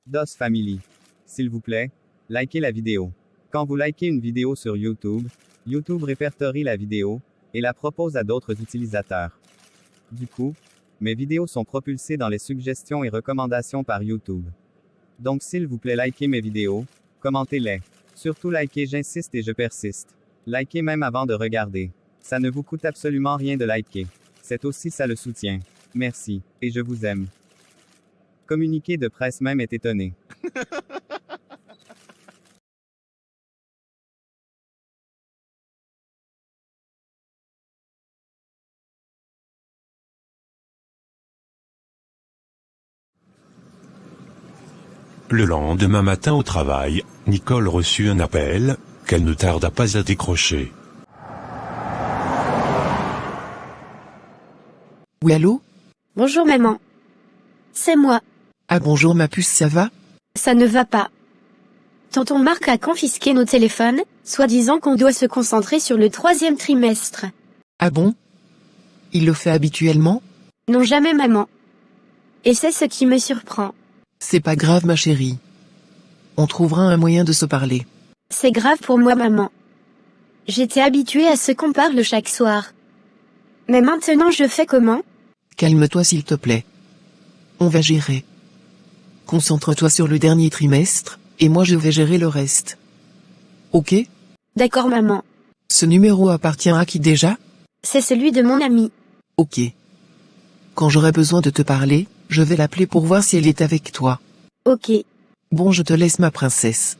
DOS Family. S'il vous plaît, likez la vidéo. Quand vous likez une vidéo sur YouTube, YouTube répertorie la vidéo et la propose à d'autres utilisateurs. Du coup, mes vidéos sont propulsées dans les suggestions et recommandations par YouTube. Donc s'il vous plaît, likez mes vidéos, commentez-les. Surtout likez, j'insiste et je persiste. Likez même avant de regarder. Ça ne vous coûte absolument rien de liker. C'est aussi ça le soutien. Merci, et je vous aime. Communiqué de presse même est étonné. Le lendemain matin au travail, Nicole reçut un appel, qu'elle ne tarda pas à décrocher. Oui, allô? Bonjour maman. C'est moi. Ah bonjour ma puce, ça va? Ça ne va pas. Tonton Marc a confisqué nos téléphones, soi-disant qu'on doit se concentrer sur le 3e trimestre. Ah bon? Il le fait habituellement? Non, jamais maman. Et c'est ce qui me surprend. C'est pas grave ma chérie. On trouvera un moyen de se parler. C'est grave pour moi maman. J'étais habituée à ce qu'on parle chaque soir. Mais maintenant je fais comment? Calme-toi s'il te plaît. On va gérer. Concentre-toi sur le dernier trimestre, et moi je vais gérer le reste. Ok? D'accord maman. Ce numéro appartient à qui déjà? C'est celui de mon amie. Ok. Quand j'aurai besoin de te parler, je vais l'appeler pour voir si elle est avec toi. Ok. Bon, je te laisse ma princesse.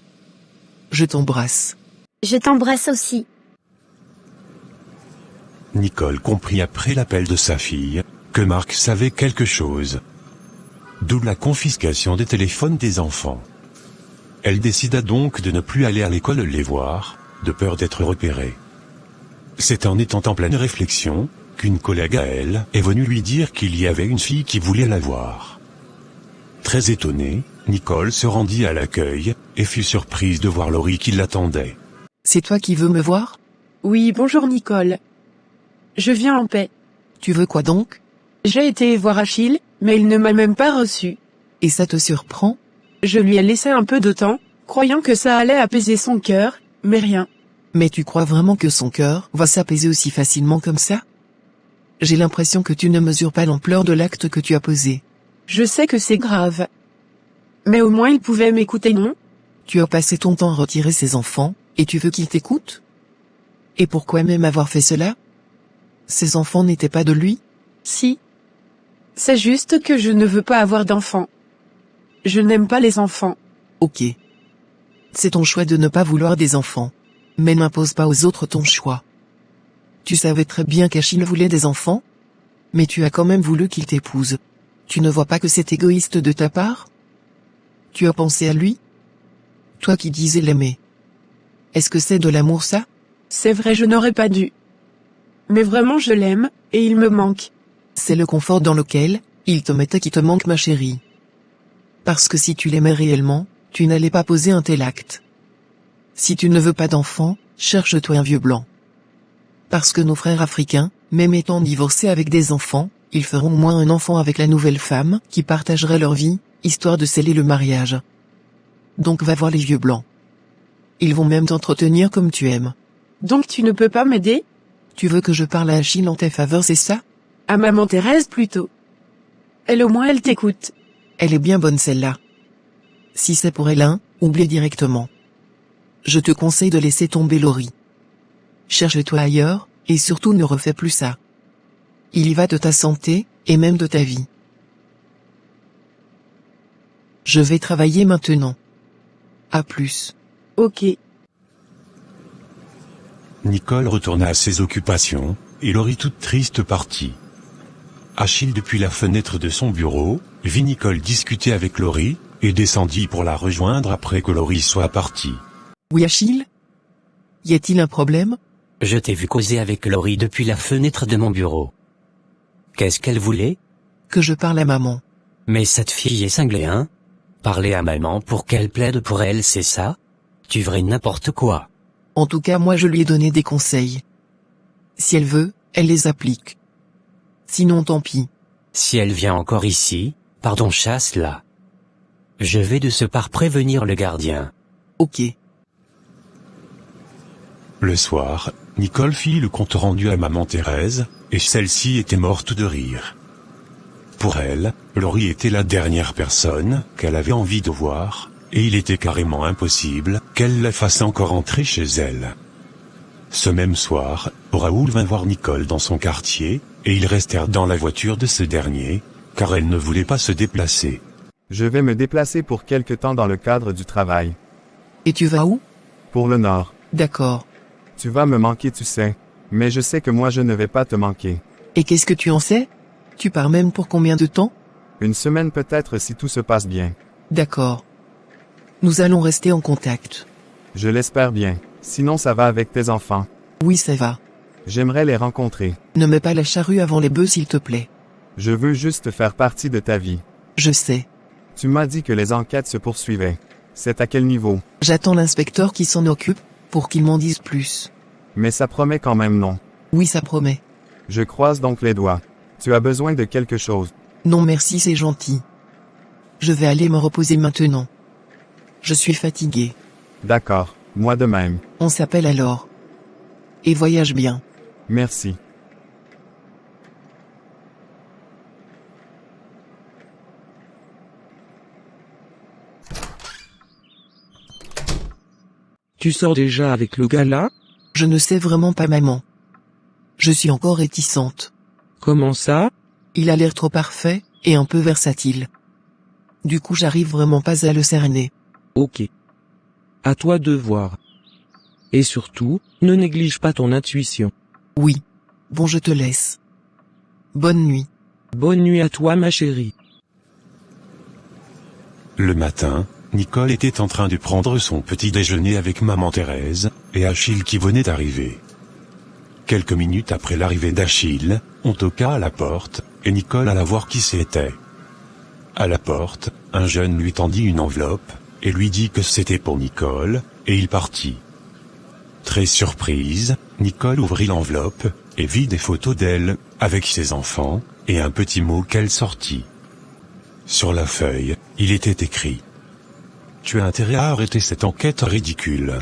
Je t'embrasse. Je t'embrasse aussi. Nicole comprit après l'appel de sa fille, que Marc savait quelque chose. D'où la confiscation des téléphones des enfants. Elle décida donc de ne plus aller à l'école les voir, de peur d'être repérée. C'est en étant en pleine réflexion, qu'une collègue à elle est venue lui dire qu'il y avait une fille qui voulait la voir. Très étonnée, Nicole se rendit à l'accueil, et fut surprise de voir Laurie qui l'attendait. C'est toi qui veux me voir? Oui, bonjour Nicole. Je viens en paix. Tu veux quoi donc? J'ai été voir Achille, mais il ne m'a même pas reçu. Et ça te surprend? Je lui ai laissé un peu de temps, croyant que ça allait apaiser son cœur, mais rien. Mais tu crois vraiment que son cœur va s'apaiser aussi facilement comme ça? J'ai l'impression que tu ne mesures pas l'ampleur de l'acte que tu as posé. Je sais que c'est grave. Mais au moins il pouvait m'écouter, non? Tu as passé ton temps à retirer ses enfants, et tu veux qu'il t'écoute? Et pourquoi même avoir fait cela? Ces enfants n'étaient pas de lui? Si. C'est juste que je ne veux pas avoir d'enfants. Je n'aime pas les enfants. Ok. C'est ton choix de ne pas vouloir des enfants. Mais n'impose pas aux autres ton choix. Tu savais très bien qu'Achille voulait des enfants? Mais tu as quand même voulu qu'il t'épouse. Tu ne vois pas que c'est égoïste de ta part? Tu as pensé à lui? Toi qui disais l'aimer. Est-ce que c'est de l'amour ça? C'est vrai, je n'aurais pas dû. Mais vraiment je l'aime, et il me manque. C'est le confort dans lequel il te mettait qui te manque ma chérie. Parce que si tu l'aimais réellement, tu n'allais pas poser un tel acte. Si tu ne veux pas d'enfant, cherche-toi un vieux blanc. Parce que nos frères africains, même étant divorcés avec des enfants, ils feront au moins un enfant avec la nouvelle femme, qui partagerait leur vie, histoire de sceller le mariage. Donc va voir les vieux blancs. Ils vont même t'entretenir comme tu aimes. Donc tu ne peux pas m'aider? Tu veux que je parle à Achille en ta faveur, c'est ça? À maman Thérèse plutôt. Elle au moins elle t'écoute. Elle est bien bonne celle-là. Si c'est pour elle, oublie directement. Je te conseille de laisser tomber Laurie. Cherche-toi ailleurs, et surtout ne refais plus ça. Il y va de ta santé, et même de ta vie. Je vais travailler maintenant. À plus. Ok. Nicole retourna à ses occupations, et Laurie toute triste partit. Achille depuis la fenêtre de son bureau, vit Nicole discuter avec Laurie, et descendit pour la rejoindre après que Laurie soit partie. Oui Achille? Y a-t-il un problème? Je t'ai vu causer avec Laurie depuis la fenêtre de mon bureau. Qu'est-ce qu'elle voulait? Que je parle à maman. Mais cette fille est cinglée, hein? Parler à maman pour qu'elle plaide pour elle, c'est ça? Tu ferais n'importe quoi. En tout cas moi je lui ai donné des conseils. Si elle veut, elle les applique. Sinon tant pis. Si elle vient encore ici, pardon, chasse-la. Je vais de ce part prévenir le gardien. Ok. Le soir, Nicole fit le compte rendu à maman Thérèse, et celle-ci était morte de rire. Pour elle, Laurie était la dernière personne qu'elle avait envie de voir, et il était carrément impossible qu'elle la fasse encore entrer chez elle. Ce même soir, Raoul vint voir Nicole dans son quartier, et ils restèrent dans la voiture de ce dernier, car elle ne voulait pas se déplacer. Je vais me déplacer pour quelque temps dans le cadre du travail. Et tu vas où? Pour le Nord. D'accord. Tu vas me manquer, tu sais. Mais je sais que moi je ne vais pas te manquer. Et qu'est-ce que tu en sais? Tu pars même pour combien de temps? Une semaine peut-être si tout se passe bien. D'accord. Nous allons rester en contact. Je l'espère bien. Sinon ça va avec tes enfants. Oui, ça va. J'aimerais les rencontrer. Ne mets pas la charrue avant les bœufs s'il te plaît. Je veux juste faire partie de ta vie. Je sais. Tu m'as dit que les enquêtes se poursuivaient. C'est à quel niveau? J'attends l'inspecteur qui s'en occupe, pour qu'il m'en dise plus. Mais ça promet quand même non. Oui, ça promet. Je croise donc les doigts. Tu as besoin de quelque chose. Non merci, c'est gentil. Je vais aller me reposer maintenant. Je suis fatigué. D'accord, moi de même. On s'appelle alors. Et voyage bien. Merci. Tu sors déjà avec le gars là? Je ne sais vraiment pas maman. Je suis encore réticente. Comment ça? Il a l'air trop parfait, et un peu versatile. Du coup j'arrive vraiment pas à le cerner. Ok. À toi de voir. Et surtout, ne néglige pas ton intuition. Oui. Bon, je te laisse. Bonne nuit. Bonne nuit à toi ma chérie. Le matin, Nicole était en train de prendre son petit déjeuner avec maman Thérèse, et Achille qui venait d'arriver. Quelques minutes après l'arrivée d'Achille, on toqua à la porte, et Nicole alla voir qui c'était. À la porte, un jeune lui tendit une enveloppe, et lui dit que c'était pour Nicole, et il partit. Très surprise, Nicole ouvrit l'enveloppe, et vit des photos d'elle, avec ses enfants, et un petit mot qu'elle sortit. Sur la feuille, il était écrit: Tu as intérêt à arrêter cette enquête ridicule.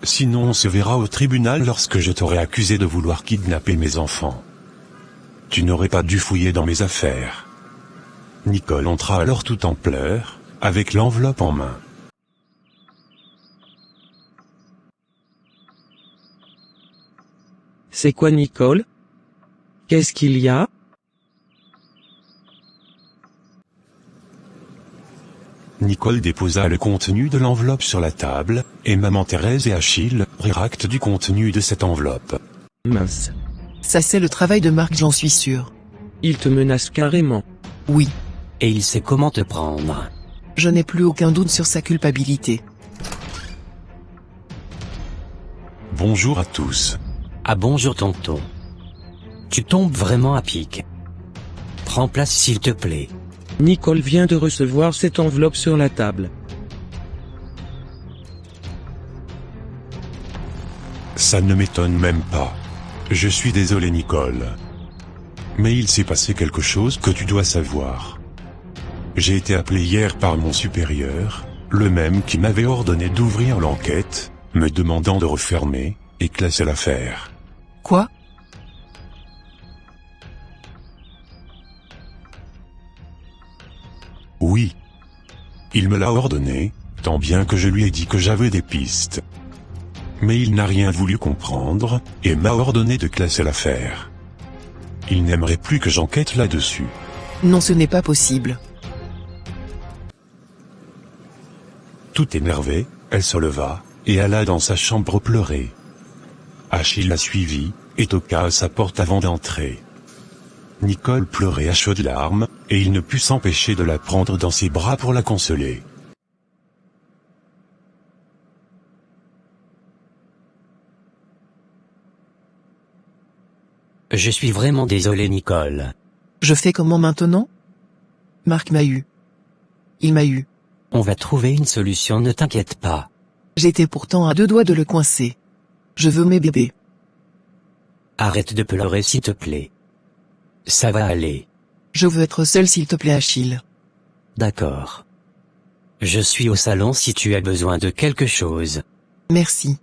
Sinon on se verra au tribunal lorsque je t'aurai accusé de vouloir kidnapper mes enfants. Tu n'aurais pas dû fouiller dans mes affaires. Nicole entra alors tout en pleurs, avec l'enveloppe en main. C'est quoi Nicole? Qu'est-ce qu'il y a? Nicole déposa le contenu de l'enveloppe sur la table, et maman Thérèse et Achille prirent acte du contenu de cette enveloppe. Mince. Ça c'est le travail de Marc, j'en suis sûr. Il te menace carrément. Oui. Et il sait comment te prendre. Je n'ai plus aucun doute sur sa culpabilité. Bonjour à tous. Ah bonjour tonton. Tu tombes vraiment à pic. Prends place s'il te plaît. Nicole vient de recevoir cette enveloppe sur la table. Ça ne m'étonne même pas. Je suis désolé Nicole. Mais il s'est passé quelque chose que tu dois savoir. J'ai été appelé hier par mon supérieur, le même qui m'avait ordonné d'ouvrir l'enquête, me demandant de refermer et classer l'affaire. Quoi? Oui. Il me l'a ordonné, tant bien que je lui ai dit que j'avais des pistes. Mais il n'a rien voulu comprendre, et m'a ordonné de classer l'affaire. Il n'aimerait plus que j'enquête là-dessus. Non, ce n'est pas possible. Tout énervée, elle se leva, et alla dans sa chambre pleurer. Achille la suivit, et toqua à sa porte avant d'entrer. Nicole pleurait à chaudes larmes, et il ne put s'empêcher de la prendre dans ses bras pour la consoler. Je suis vraiment désolé Nicole. Je fais comment maintenant? Marc m'a eu. Il m'a eu. On va trouver une solution, ne t'inquiète pas. J'étais pourtant à 2 doigts de le coincer. Je veux mes bébés. Arrête de pleurer s'il te plaît. Ça va aller. Je veux être seul s'il te plaît Achille. D'accord. Je suis au salon si tu as besoin de quelque chose. Merci.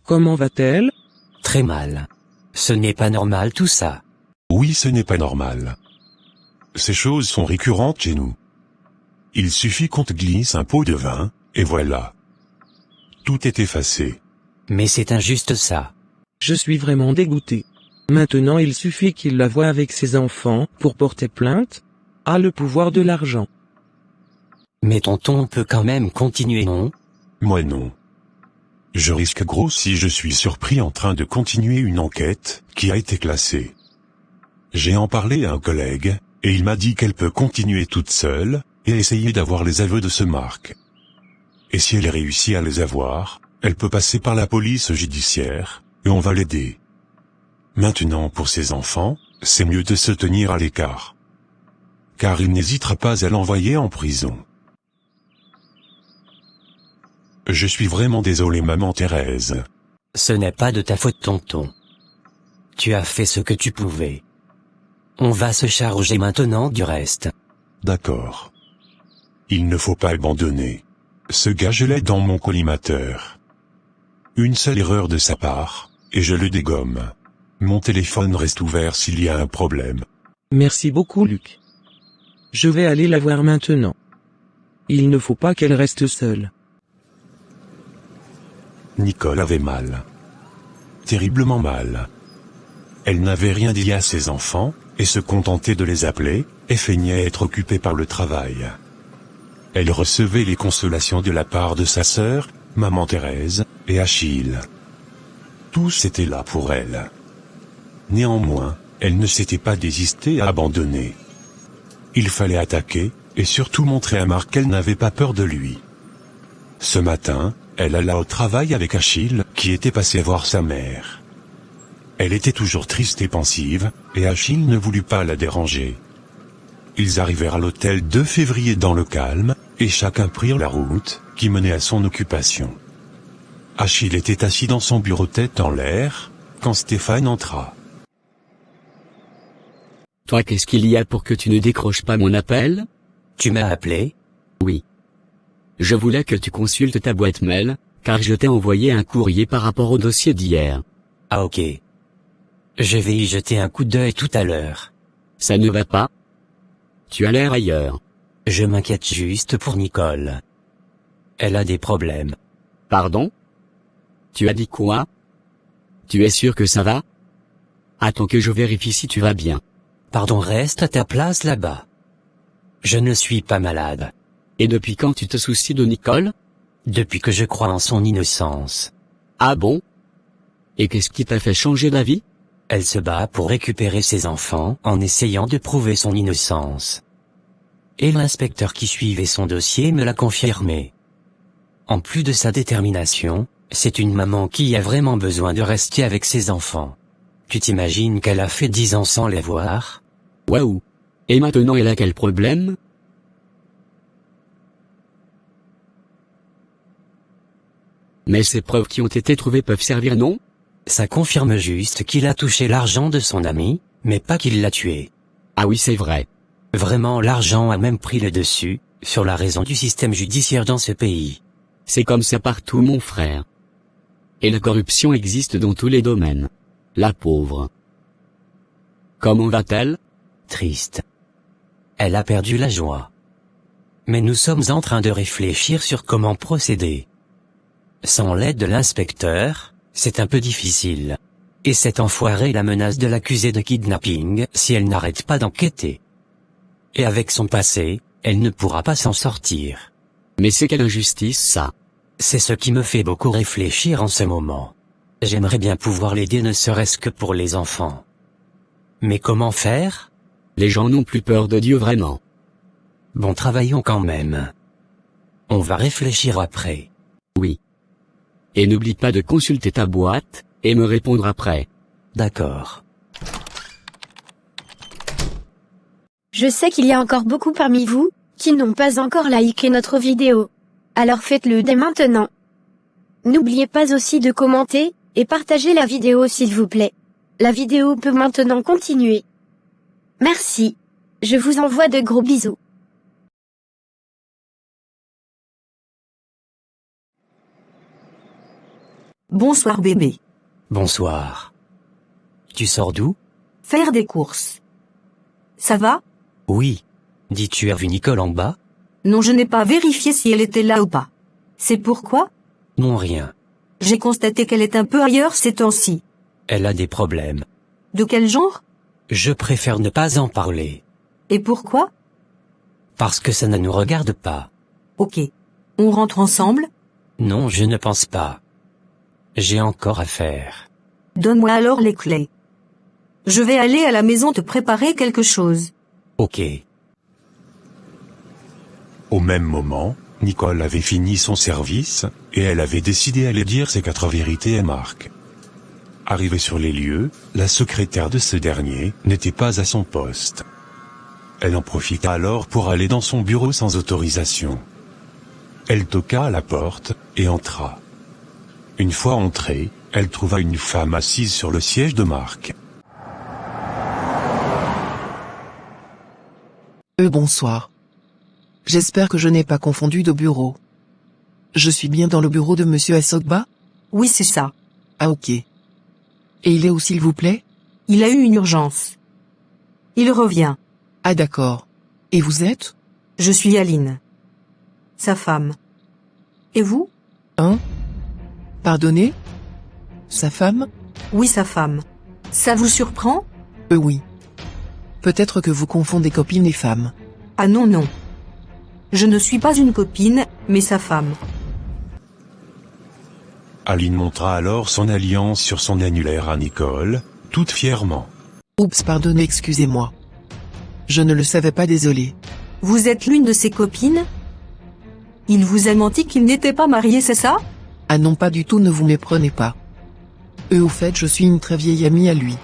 Comment va-t-elle? Très mal. Ce n'est pas normal tout ça. Oui, ce n'est pas normal. Ces choses sont récurrentes chez nous. Il suffit qu'on te glisse un pot de vin, et voilà. Tout est effacé. Mais c'est injuste ça. Je suis vraiment dégoûté. Maintenant il suffit qu'il la voie avec ses enfants pour porter plainte. Ah, le pouvoir de l'argent. Mais tonton peut quand même continuer, non? Moi non. Je risque gros si je suis surpris en train de continuer une enquête qui a été classée. J'ai en parlé à un collègue, et il m'a dit qu'elle peut continuer toute seule, et essayer d'avoir les aveux de ce Marc. Et si elle réussit à les avoir, elle peut passer par la police judiciaire, et on va l'aider. Maintenant pour ses enfants, c'est mieux de se tenir à l'écart. Car il n'hésitera pas à l'envoyer en prison. Je suis vraiment désolé maman Thérèse. Ce n'est pas de ta faute tonton. Tu as fait ce que tu pouvais. On va se charger maintenant du reste. D'accord. Il ne faut pas abandonner. Ce gars je l'ai dans mon collimateur. Une seule erreur de sa part, et je le dégomme. Mon téléphone reste ouvert s'il y a un problème. Merci beaucoup Luc. Je vais aller la voir maintenant. Il ne faut pas qu'elle reste seule. Nicole avait mal. Terriblement mal. Elle n'avait rien dit à ses enfants, et se contentait de les appeler, et feignait être occupée par le travail. Elle recevait les consolations de la part de sa sœur, maman Thérèse, et Achille. Tous étaient là pour elle. Néanmoins, elle ne s'était pas désistée à abandonner. Il fallait attaquer, et surtout montrer à Marc qu'elle n'avait pas peur de lui. Ce matin, elle alla au travail avec Achille, qui était passé voir sa mère. Elle était toujours triste et pensive, et Achille ne voulut pas la déranger. Ils arrivèrent à l'hôtel 2 février dans le calme, et chacun prirent la route, qui menait à son occupation. Achille était assis dans son bureau tête en l'air, quand Stéphane entra. Toi, qu'est-ce qu'il y a pour que tu ne décroches pas mon appel? Tu m'as appelé? Oui. Je voulais que tu consultes ta boîte mail, car je t'ai envoyé un courrier par rapport au dossier d'hier. Ah ok. Je vais y jeter un coup d'œil tout à l'heure. Ça ne va pas? Tu as l'air ailleurs. Je m'inquiète juste pour Nicole. Elle a des problèmes. Pardon? Tu as dit quoi? Tu es sûr que ça va? Attends que je vérifie si tu vas bien. Pardon, reste à ta place là-bas. Je ne suis pas malade. Et depuis quand tu te soucies de Nicole? Depuis que je crois en son innocence. Ah bon? Et qu'est-ce qui t'a fait changer d'avis? Elle se bat pour récupérer ses enfants en essayant de prouver son innocence. Et l'inspecteur qui suivait son dossier me l'a confirmé. En plus de sa détermination, c'est une maman qui a vraiment besoin de rester avec ses enfants. Tu t'imagines qu'elle a fait 10 ans sans les voir? Waouh! Et maintenant elle a quel problème? Mais ces preuves qui ont été trouvées peuvent servir, non? Ça confirme juste qu'il a touché l'argent de son ami, mais pas qu'il l'a tué. Ah oui, c'est vrai. Vraiment, l'argent a même pris le dessus, sur la raison du système judiciaire dans ce pays. C'est comme ça partout, mon frère. Et la corruption existe dans tous les domaines. La pauvre. Comment va-t-elle? Triste. Elle a perdu la joie. Mais nous sommes en train de réfléchir sur comment procéder. Sans l'aide de l'inspecteur, c'est un peu difficile. Et cet enfoiré la menace de l'accuser de kidnapping si elle n'arrête pas d'enquêter. Et avec son passé, elle ne pourra pas s'en sortir. Mais c'est quelle injustice ça? C'est ce qui me fait beaucoup réfléchir en ce moment. J'aimerais bien pouvoir l'aider ne serait-ce que pour les enfants. Mais comment faire? Les gens n'ont plus peur de Dieu vraiment. Bon, travaillons quand même. On va réfléchir après. Oui. Et n'oublie pas de consulter ta boîte, et me répondre après. D'accord. Je sais qu'il y a encore beaucoup parmi vous, qui n'ont pas encore liké notre vidéo. Alors faites-le dès maintenant. N'oubliez pas aussi de commenter, et partager la vidéo s'il vous plaît. La vidéo peut maintenant continuer. Merci. Je vous envoie de gros bisous. Bonsoir bébé. Bonsoir. Tu sors d'où? Faire des courses. Ça va? Oui. Dis, tu as vu Nicole en bas? Non, je n'ai pas vérifié si elle était là ou pas. C'est pourquoi? Non, rien. J'ai constaté qu'elle est un peu ailleurs ces temps-ci. Elle a des problèmes. De quel genre? Je préfère ne pas en parler. Et pourquoi? Parce que ça ne nous regarde pas. Ok. On rentre ensemble? Non, je ne pense pas. J'ai encore à faire. Donne-moi alors les clés. Je vais aller à la maison te préparer quelque chose. Ok. Au même moment, Nicole avait fini son service, et elle avait décidé d'aller dire ses 4 vérités à Marc. Arrivée sur les lieux, la secrétaire de ce dernier n'était pas à son poste. Elle en profita alors pour aller dans son bureau sans autorisation. Elle toqua à la porte, et entra. Une fois entrée, elle trouva une femme assise sur le siège de Marc. Bonsoir. J'espère que je n'ai pas confondu de bureau. Je suis bien dans le bureau de Monsieur Assogba? Oui, c'est ça. Ah ok. Et il est où s'il vous plaît? Il a eu une urgence. Il revient. Ah d'accord. Et vous êtes? Je suis Aline. Sa femme. Et vous? Hein? Pardonnez? Sa femme? Oui, sa femme. Ça vous surprend? Oui. Peut-être que vous confondez copines et femmes. Ah non, non. Je ne suis pas une copine, mais sa femme. Aline montra alors son alliance sur son annulaire à Nicole, toute fièrement. Oups, pardonnez, excusez-moi. Je ne le savais pas, désolé. Vous êtes l'une de ses copines? Il vous a menti qu'il n'était pas marié, c'est ça? Ah non, pas du tout, ne vous méprenez pas. Au fait, je suis une très vieille amie à lui.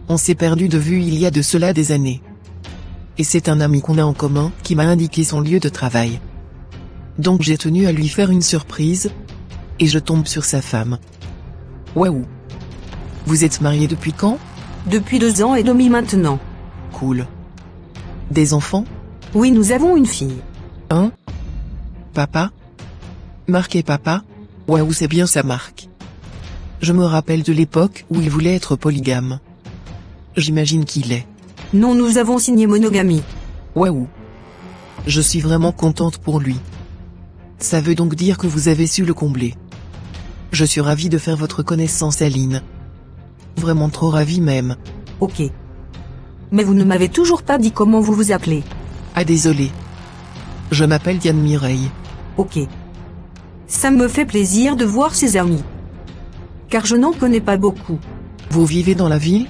On s'est perdu de vue il y a de cela des années. Et c'est un ami qu'on a en commun qui m'a indiqué son lieu de travail. Donc j'ai tenu à lui faire une surprise. Et je tombe sur sa femme. Waouh. Vous êtes mariés depuis quand? Depuis 2 ans et demi maintenant. Cool. Des enfants? Oui, nous avons une fille. Hein? Papa? Marc et papa? Waouh, c'est bien ça, Marc. Je me rappelle de l'époque où il voulait être polygame. J'imagine qu'il est. Non, nous avons signé monogamie. Waouh. Je suis vraiment contente pour lui. Ça veut donc dire que vous avez su le combler. Je suis ravie de faire votre connaissance, Aline. Vraiment trop ravie même. Ok. Mais vous ne m'avez toujours pas dit comment vous vous appelez. Ah désolé. Je m'appelle Diane Mireille. Ok. Ça me fait plaisir de voir ses amis. Car je n'en connais pas beaucoup. Vous vivez dans la ville?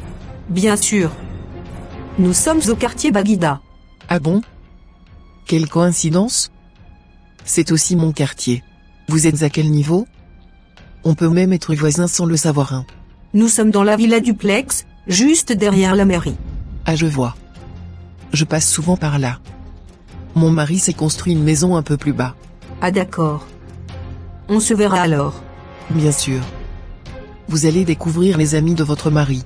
Bien sûr. Nous sommes au quartier Baguida. Ah bon? Quelle coïncidence? C'est aussi mon quartier. Vous êtes à quel niveau? On peut même être voisins sans le savoir, hein. Nous sommes dans la villa duplex, juste derrière la mairie. Ah je vois. Je passe souvent par là. Mon mari s'est construit une maison un peu plus bas. Ah d'accord. On se verra alors. Bien sûr. Vous allez découvrir les amis de votre mari.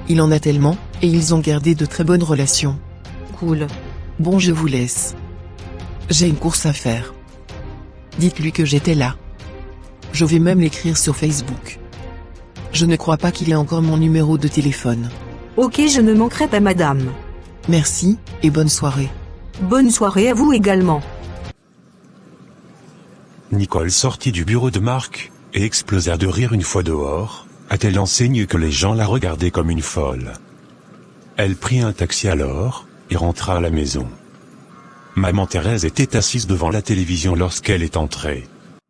Il en a tellement, et ils ont gardé de très bonnes relations. Cool. Bon, je vous laisse. J'ai une course à faire. Dites-lui que j'étais là. Je vais même l'écrire sur Facebook. Je ne crois pas qu'il ait encore mon numéro de téléphone. Ok, je ne manquerai pas, madame. Merci, et bonne soirée. Bonne soirée à vous également. Nicole sortit du bureau de Marc, et explosa de rire une fois dehors, à telle enseigne que les gens la regardaient comme une folle. Elle prit un taxi alors, et rentra à la maison. Maman Thérèse était assise devant la télévision lorsqu'elle est entrée.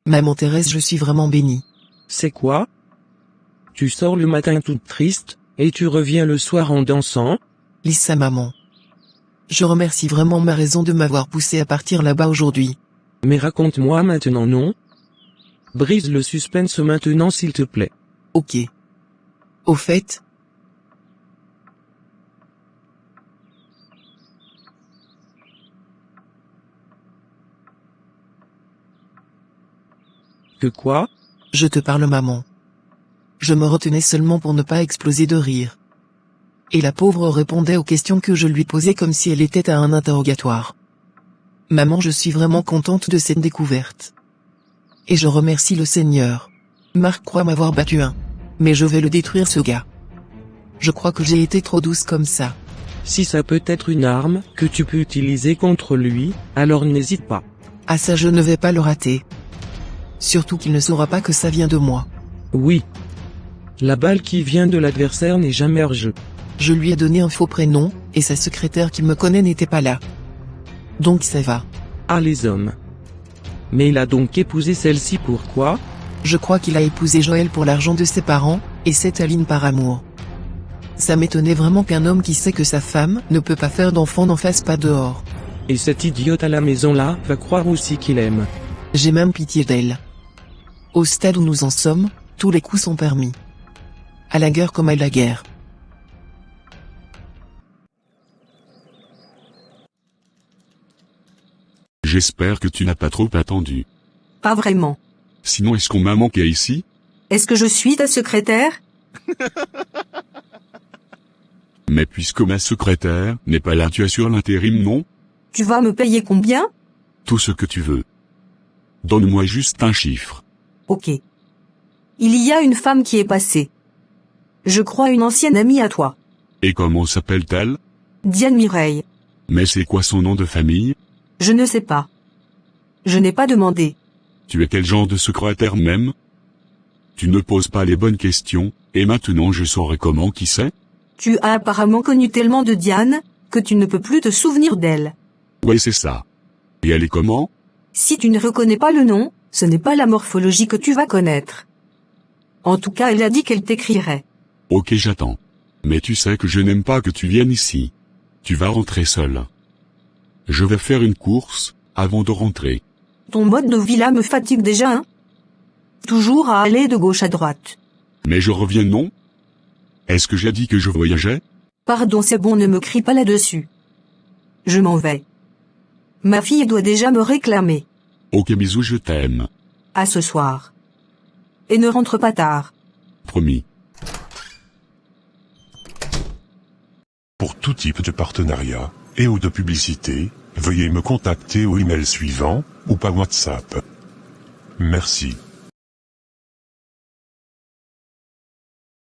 Maman Thérèse, je suis vraiment bénie. C'est quoi? Tu sors le matin toute triste, et tu reviens le soir en dansant? Lisa, maman. Je remercie vraiment ma raison de m'avoir poussé à partir là-bas aujourd'hui. Mais raconte-moi maintenant, non? Brise le suspense maintenant s'il te plaît. Ok. Au fait, Que quoi? je te parle, maman. Je me retenais seulement pour ne pas exploser de rire. Et la pauvre répondait aux questions que je lui posais comme si elle était à un interrogatoire. Maman, je suis vraiment contente de cette découverte. Et je remercie le Seigneur. Marc croit m'avoir battu mais je vais le détruire ce gars. Je crois que j'ai été trop douce comme ça. Si ça peut être une arme que tu peux utiliser contre lui, alors n'hésite pas. Ah ça je ne vais pas le rater. Surtout qu'il ne saura pas que ça vient de moi. Oui. La balle qui vient de l'adversaire n'est jamais hors jeu. Je lui ai donné un faux prénom, et sa secrétaire qui me connaît n'était pas là. Donc ça va. Ah les hommes. Mais il a donc épousé celle-ci pourquoi? Je crois qu'il a épousé Joël pour l'argent de ses parents, et cette Aline par amour. Ça m'étonnait vraiment qu'un homme qui sait que sa femme ne peut pas faire d'enfant n'en fasse pas dehors. Et cette idiote à la maison là va croire aussi qu'il aime. J'ai même pitié d'elle. Au stade où nous en sommes, tous les coups sont permis. À la guerre comme à la guerre. J'espère que tu n'as pas trop attendu. Pas vraiment. Sinon est-ce qu'on m'a manqué ici? Est-ce que je suis ta secrétaire? Mais puisque ma secrétaire n'est pas là, tu assures l'intérim, non? Tu vas me payer combien? Tout ce que tu veux. Donne-moi juste un chiffre. Ok. Il y a une femme qui est passée. Je crois une ancienne amie à toi. Et comment s'appelle-t-elle? Diane Mireille. Mais c'est quoi son nom de famille? Je ne sais pas. Je n'ai pas demandé. Tu es quel genre de secrétaire même? Tu ne poses pas les bonnes questions, et maintenant je saurai comment qui c'est? Tu as apparemment connu tellement de Diane, que tu ne peux plus te souvenir d'elle. Ouais c'est ça. Et elle est comment? Si tu ne reconnais pas le nom, ce n'est pas la morphologie que tu vas connaître. En tout cas elle a dit qu'elle t'écrirait. Ok j'attends. Mais tu sais que je n'aime pas que tu viennes ici. Tu vas rentrer seul. Je vais faire une course, avant de rentrer. Ton mode de vie là me fatigue déjà, hein? Toujours à aller de gauche à droite. Mais je reviens non? Est-ce que j'ai dit que je voyageais? Pardon c'est bon ne me crie pas là-dessus. Je m'en vais. Ma fille doit déjà me réclamer. Ok bisous je t'aime. À ce soir. Et ne rentre pas tard. Promis. Pour tout type de partenariat, et ou de publicité, veuillez me contacter au email suivant, ou par WhatsApp. Merci.